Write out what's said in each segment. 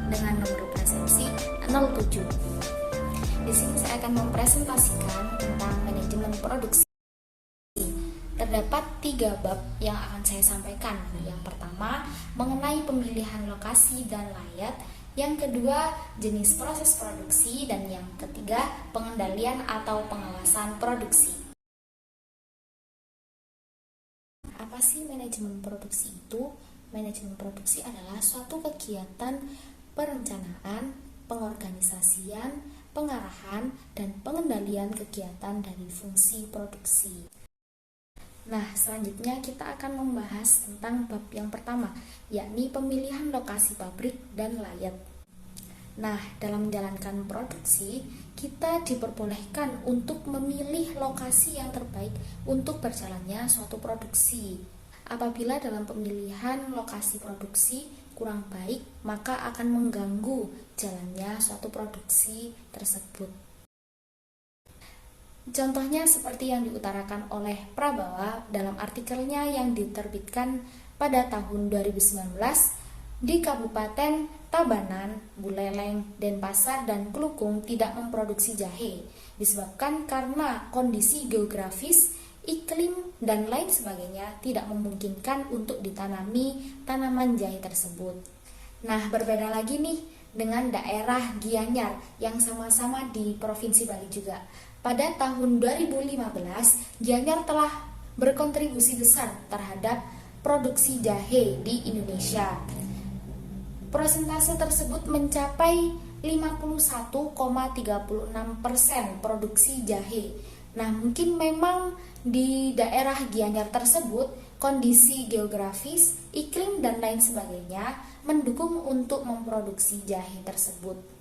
dengan nomor presensi 07. Di sini saya akan mempresentasikan tentang manajemen produksi. Terdapat 3 bab yang akan saya sampaikan. Yang pertama, mengenai pemilihan lokasi dan layak. Yang kedua, jenis proses produksi. Dan yang ketiga, pengendalian atau pengawasan produksi. Apa sih manajemen produksi itu? Manajemen produksi adalah suatu kegiatan perencanaan, pengorganisasian, pengarahan, dan pengendalian kegiatan dari fungsi produksi. Nah, selanjutnya kita akan membahas tentang bab yang pertama, yakni pemilihan lokasi pabrik dan layak. Nah, dalam menjalankan produksi, kita diperbolehkan untuk memilih lokasi yang terbaik untuk berjalannya suatu produksi. Apabila dalam pemilihan lokasi produksi kurang baik, maka akan mengganggu jalannya suatu produksi tersebut. Contohnya seperti yang diutarakan oleh Prabawa dalam artikelnya yang diterbitkan pada tahun 2019 di Kabupaten Tabanan, Buleleng, Denpasar, dan Klukung tidak memproduksi jahe disebabkan karena kondisi geografis, iklim, dan lain sebagainya tidak memungkinkan untuk ditanami tanaman jahe tersebut. Nah, berbeda lagi nih dengan daerah Gianyar yang sama-sama di Provinsi Bali juga. Pada tahun 2015, Gianyar telah berkontribusi besar terhadap produksi jahe di Indonesia. Persentase tersebut mencapai 51,36% produksi jahe. Nah, mungkin memang di daerah Gianyar tersebut kondisi geografis, iklim, dan lain sebagainya mendukung untuk memproduksi jahe tersebut.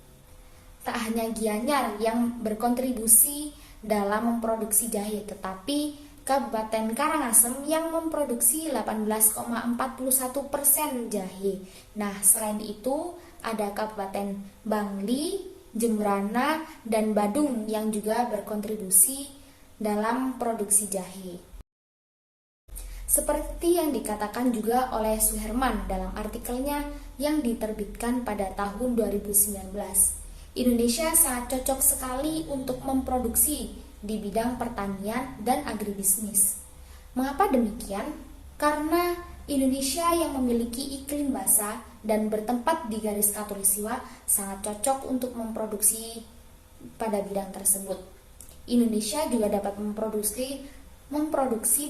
Tak hanya Gianyar yang berkontribusi dalam memproduksi jahe, tetapi Kabupaten Karangasem yang memproduksi 18,41% jahe. Nah, selain itu ada Kabupaten Bangli, Jembrana, dan Badung yang juga berkontribusi dalam produksi jahe. Seperti yang dikatakan juga oleh Suherman dalam artikelnya yang diterbitkan pada tahun 2019. Indonesia sangat cocok sekali untuk memproduksi di bidang pertanian dan agribisnis. Mengapa demikian? Karena Indonesia yang memiliki iklim basah dan bertempat di garis khatulistiwa sangat cocok untuk memproduksi pada bidang tersebut. Indonesia juga dapat memproduksi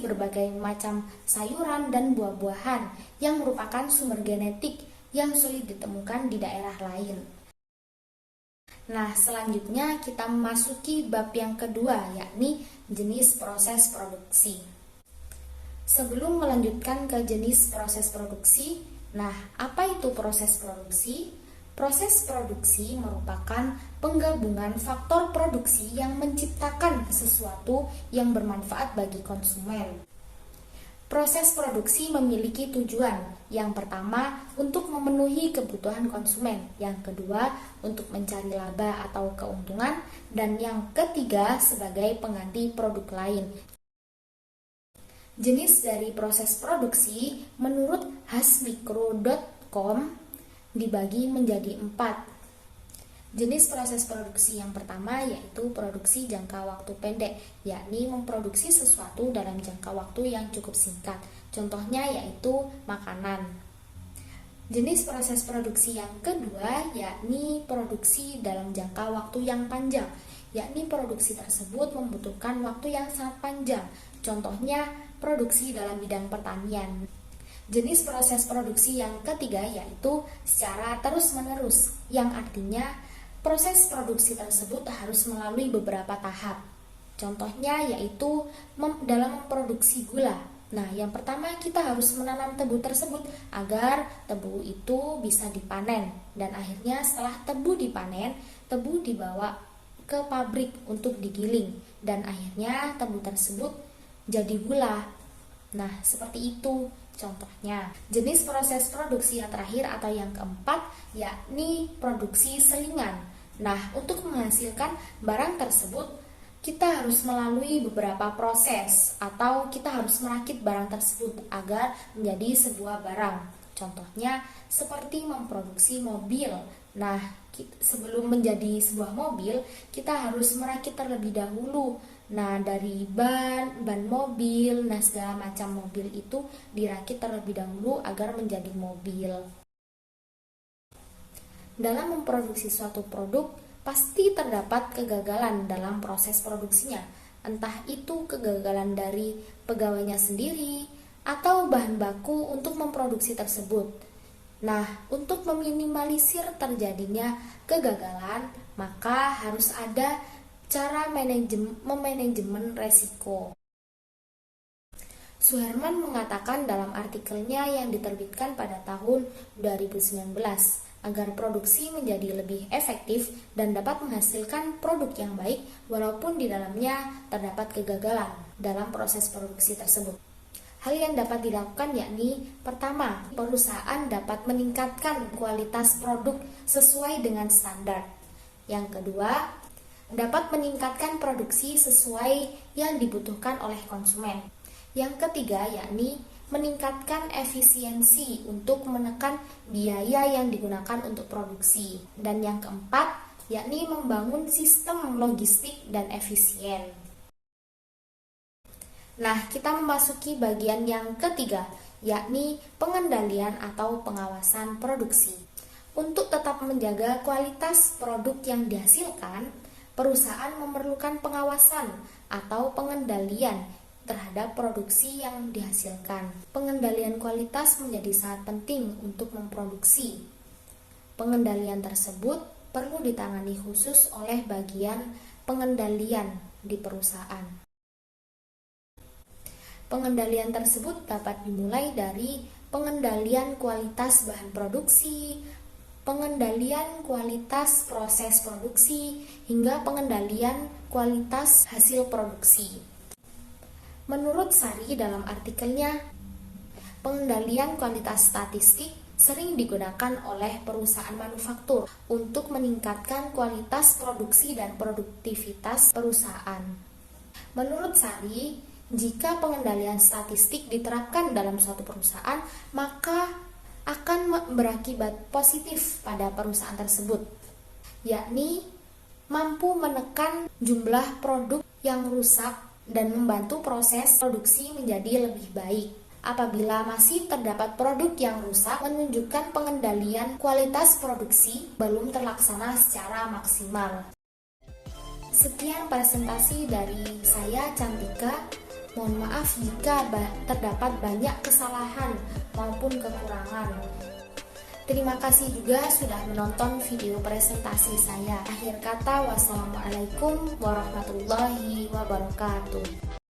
berbagai macam sayuran dan buah-buahan yang merupakan sumber genetik yang sulit ditemukan di daerah lain. Nah, selanjutnya kita memasuki bab yang kedua, yakni jenis proses produksi. Sebelum melanjutkan ke jenis proses produksi, nah, apa itu proses produksi? Proses produksi merupakan penggabungan faktor produksi yang menciptakan sesuatu yang bermanfaat bagi konsumen. Proses produksi memiliki tujuan. Yang pertama, untuk memenuhi kebutuhan konsumen. Yang kedua, untuk mencari laba atau keuntungan. Dan yang ketiga, sebagai pengganti produk lain. Jenis dari proses produksi menurut hasmikro.com dibagi menjadi 4. Jenis proses produksi yang pertama yaitu produksi jangka waktu pendek, yakni memproduksi sesuatu dalam jangka waktu yang cukup singkat. Contohnya yaitu makanan. Jenis proses produksi yang kedua yakni produksi dalam jangka waktu yang panjang, yakni produksi tersebut membutuhkan waktu yang sangat panjang. Contohnya produksi dalam bidang pertanian. Jenis proses produksi yang ketiga yaitu secara terus-menerus, yang artinya proses produksi tersebut harus melalui beberapa tahap. Contohnya yaitu dalam memproduksi gula. Nah, yang pertama kita harus menanam tebu tersebut agar tebu itu bisa dipanen. Dan akhirnya setelah tebu dipanen, tebu dibawa ke pabrik untuk digiling. Dan akhirnya tebu tersebut jadi gula. Nah, seperti itu contohnya. Jenis proses produksi yang terakhir atau yang keempat yakni produksi selingan. Nah, untuk menghasilkan barang tersebut, kita harus melalui beberapa proses atau kita harus merakit barang tersebut agar menjadi sebuah barang. Contohnya seperti memproduksi mobil. Nah, sebelum menjadi sebuah mobil, kita harus merakit terlebih dahulu. Nah, dari ban mobil, nah segala macam mobil itu dirakit terlebih dahulu agar menjadi mobil. Dalam memproduksi suatu produk, pasti terdapat kegagalan dalam proses produksinya. Entah itu kegagalan dari pegawainya sendiri atau bahan baku untuk memproduksi tersebut. Nah, untuk meminimalisir terjadinya kegagalan, maka harus ada cara memanajemen resiko. Suherman mengatakan dalam artikelnya yang diterbitkan pada tahun 2019, agar produksi menjadi lebih efektif dan dapat menghasilkan produk yang baik walaupun di dalamnya terdapat kegagalan dalam proses produksi tersebut. Hal yang dapat dilakukan yakni, pertama, perusahaan dapat meningkatkan kualitas produk sesuai dengan standar. Yang kedua, dapat meningkatkan produksi sesuai yang dibutuhkan oleh konsumen. Yang ketiga yakni meningkatkan efisiensi untuk menekan biaya yang digunakan untuk produksi. Dan yang keempat, yakni membangun sistem logistik dan efisien. Nah, kita memasuki bagian yang ketiga, yakni pengendalian atau pengawasan produksi. Untuk tetap menjaga kualitas produk yang dihasilkan, perusahaan memerlukan pengawasan atau pengendalian terhadap produksi yang dihasilkan. Pengendalian kualitas menjadi sangat penting untuk memproduksi. Pengendalian tersebut perlu ditangani khusus oleh bagian pengendalian di perusahaan. Pengendalian tersebut dapat dimulai dari pengendalian kualitas bahan produksi, pengendalian kualitas proses produksi, hingga pengendalian kualitas hasil produksi. Menurut Sari dalam artikelnya, pengendalian kualitas statistik sering digunakan oleh perusahaan manufaktur untuk meningkatkan kualitas produksi dan produktivitas perusahaan. Menurut Sari, jika pengendalian statistik diterapkan dalam suatu perusahaan, maka akan berakibat positif pada perusahaan tersebut, yakni mampu menekan jumlah produk yang rusak dan membantu proses produksi menjadi lebih baik. Apabila masih terdapat produk yang rusak, menunjukkan pengendalian kualitas produksi belum terlaksana secara maksimal. Sekian presentasi dari saya, Cantika. Mohon maaf jika terdapat banyak kesalahan maupun kekurangan. Terima kasih juga sudah menonton video presentasi saya. Akhir kata, wassalamualaikum warahmatullahi wabarakatuh.